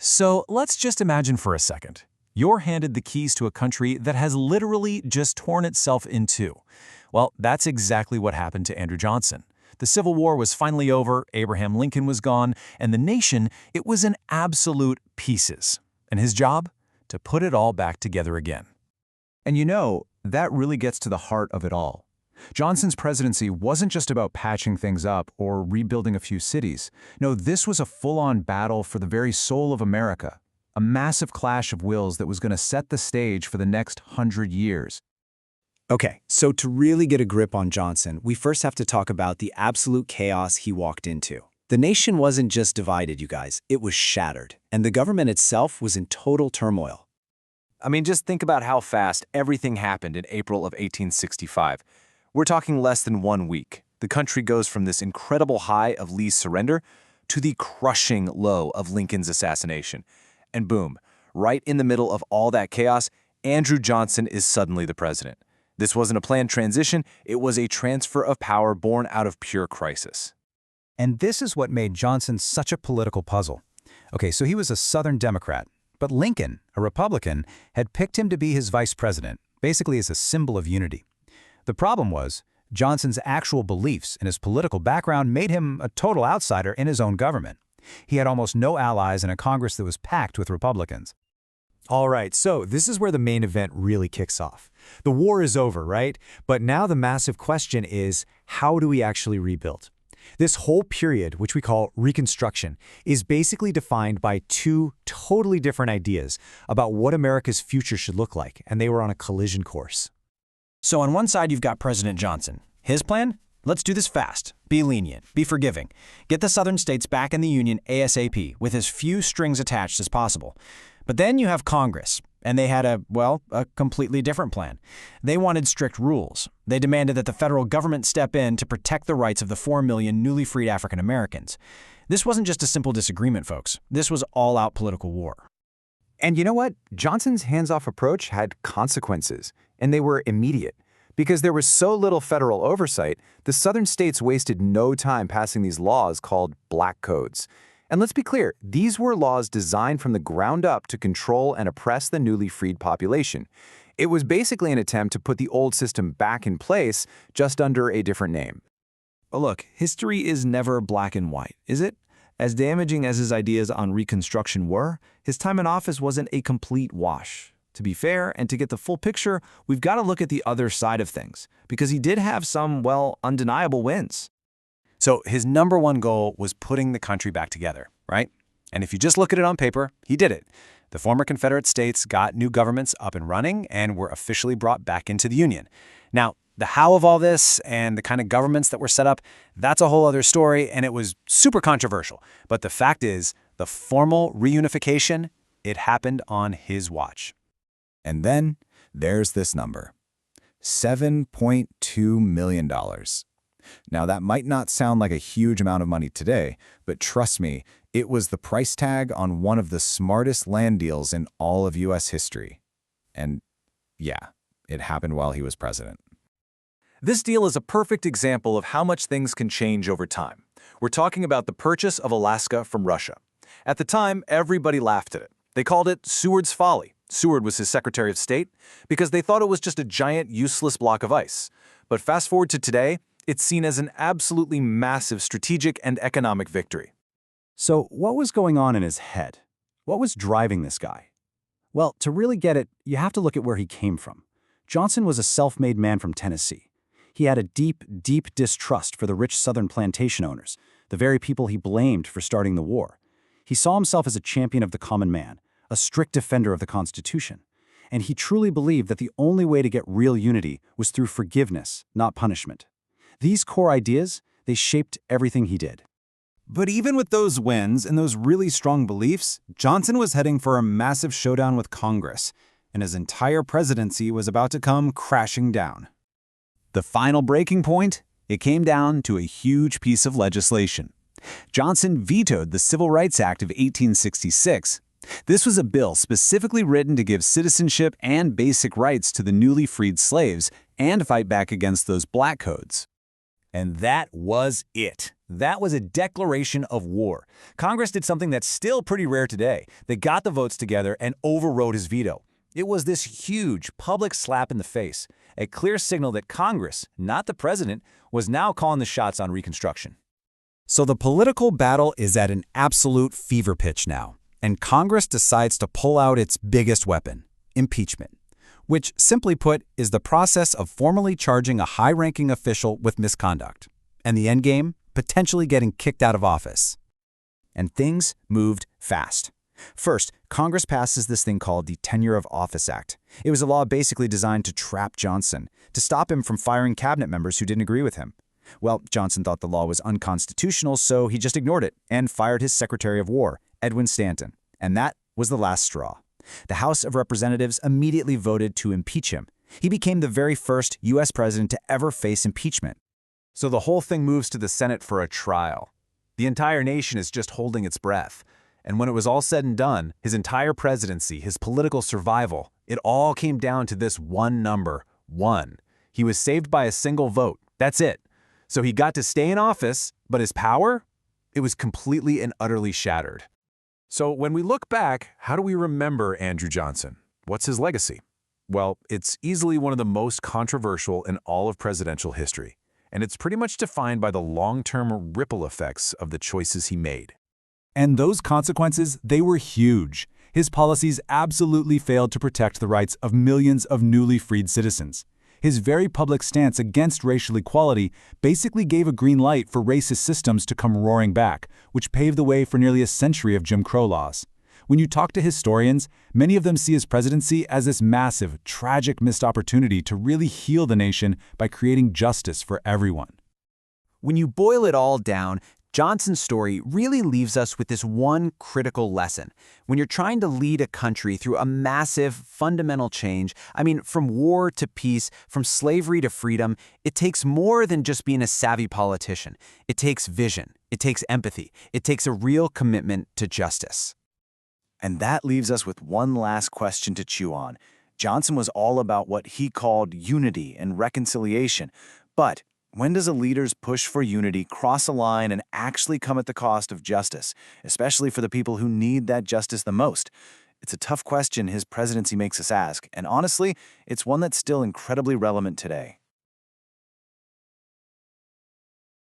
So let's just imagine for a second. You're handed the keys to a country that has literally just torn itself in two. Well, that's exactly what happened to Andrew Johnson. The Civil War was finally over, Abraham Lincoln was gone, and the nation, it was in absolute pieces. And his job? To put it all back together again. And that really gets to the heart of it all. Johnson's presidency wasn't just about patching things up or rebuilding a few cities. No, this was a full-on battle for the very soul of America, a massive clash of wills that was going to set the stage for the next 100 years. Okay, so to really get a grip on Johnson, we first have to talk about the absolute chaos he walked into. The nation wasn't just divided, you guys, it was shattered, and the government itself was in total turmoil. I mean, just think about how fast everything happened in April of 1865. We're talking less than 1 week. The country goes from this incredible high of Lee's surrender to the crushing low of Lincoln's assassination. And boom, right in the middle of all that chaos, Andrew Johnson is suddenly the president. This wasn't a planned transition, it was a transfer of power born out of pure crisis. And this is what made Johnson such a political puzzle. Okay, so he was a Southern Democrat, but Lincoln, a Republican, had picked him to be his vice president, basically as a symbol of unity. The problem was, Johnson's actual beliefs and his political background made him a total outsider in his own government. He had almost no allies in a Congress that was packed with Republicans. All right, so this is where the main event really kicks off. The war is over, right? But now the massive question is, how do we actually rebuild? This whole period, which we call Reconstruction, is basically defined by two totally different ideas about what America's future should look like, and they were on a collision course. So on one side, you've got President Johnson. His plan? Let's do this fast. Be lenient. Be forgiving. Get the southern states back in the Union ASAP with as few strings attached as possible. But then you have Congress, and they had a completely different plan. They wanted strict rules. They demanded that the federal government step in to protect the rights of the 4 million newly freed African Americans. This wasn't just a simple disagreement, folks. This was all-out political war. And you know what? Johnson's hands-off approach had consequences, and they were immediate. Because there was so little federal oversight, the southern states wasted no time passing these laws called black codes. And let's be clear, these were laws designed from the ground up to control and oppress the newly freed population. It was basically an attempt to put the old system back in place, just under a different name. But look, history is never black and white, is it? As damaging as his ideas on Reconstruction were, his time in office wasn't a complete wash. To be fair, and to get the full picture, we've got to look at the other side of things, because he did have some, undeniable wins. So his number one goal was putting the country back together, right? And if you just look at it on paper, he did it. The former Confederate states got new governments up and running and were officially brought back into the Union. Now, the how of all this and the kind of governments that were set up, that's a whole other story, and it was super controversial. But the fact is, the formal reunification, it happened on his watch. And then there's this number, $7.2 million. Now, that might not sound like a huge amount of money today, but trust me, it was the price tag on one of the smartest land deals in all of U.S. history. And yeah, it happened while he was president. This deal is a perfect example of how much things can change over time. We're talking about the purchase of Alaska from Russia. At the time, everybody laughed at it. They called it Seward's folly. Seward was his Secretary of State because they thought it was just a giant, useless block of ice. But fast forward to today, it's seen as an absolutely massive strategic and economic victory. So what was going on in his head? What was driving this guy? Well, to really get it, you have to look at where he came from. Johnson was a self-made man from Tennessee. He had a deep, deep distrust for the rich Southern plantation owners, the very people he blamed for starting the war. He saw himself as a champion of the common man, a strict defender of the Constitution. And he truly believed that the only way to get real unity was through forgiveness, not punishment. These core ideas, they shaped everything he did. But even with those wins and those really strong beliefs, Johnson was heading for a massive showdown with Congress, and his entire presidency was about to come crashing down. The final breaking point? It came down to a huge piece of legislation. Johnson vetoed the Civil Rights Act of 1866. This was a bill specifically written to give citizenship and basic rights to the newly freed slaves and fight back against those black codes. And that was it. That was a declaration of war. Congress did something that's still pretty rare today. They got the votes together and overrode his veto. It was this huge public slap in the face, a clear signal that Congress, not the president, was now calling the shots on Reconstruction. So the political battle is at an absolute fever pitch now, and Congress decides to pull out its biggest weapon, impeachment, which, simply put, is the process of formally charging a high-ranking official with misconduct, and the endgame, potentially getting kicked out of office. And things moved fast. First, Congress passes this thing called the Tenure of Office Act. It was a law basically designed to trap Johnson, to stop him from firing cabinet members who didn't agree with him. Well, Johnson thought the law was unconstitutional, so he just ignored it and fired his Secretary of War, Edwin Stanton. And that was the last straw. The House of Representatives immediately voted to impeach him. He became the very first U.S. president to ever face impeachment. So the whole thing moves to the Senate for a trial. The entire nation is just holding its breath. And when it was all said and done, his entire presidency, his political survival, it all came down to this one number, 1. He was saved by a single vote. That's it. So he got to stay in office, but his power? It was completely and utterly shattered. So when we look back, how do we remember Andrew Johnson? What's his legacy? Well, it's easily one of the most controversial in all of presidential history. And it's pretty much defined by the long-term ripple effects of the choices he made. And those consequences, they were huge. His policies absolutely failed to protect the rights of millions of newly freed citizens. His very public stance against racial equality basically gave a green light for racist systems to come roaring back, which paved the way for nearly a century of Jim Crow laws. When you talk to historians, many of them see his presidency as this massive, tragic missed opportunity to really heal the nation by creating justice for everyone. When you boil it all down, Johnson's story really leaves us with this one critical lesson. When you're trying to lead a country through a massive, fundamental change, from war to peace, from slavery to freedom, it takes more than just being a savvy politician. It takes vision. It takes empathy. It takes a real commitment to justice. And that leaves us with one last question to chew on. Johnson was all about what he called unity and reconciliation. But when does a leader's push for unity cross a line and actually come at the cost of justice, especially for the people who need that justice the most? It's a tough question his presidency makes us ask, and honestly, it's one that's still incredibly relevant today.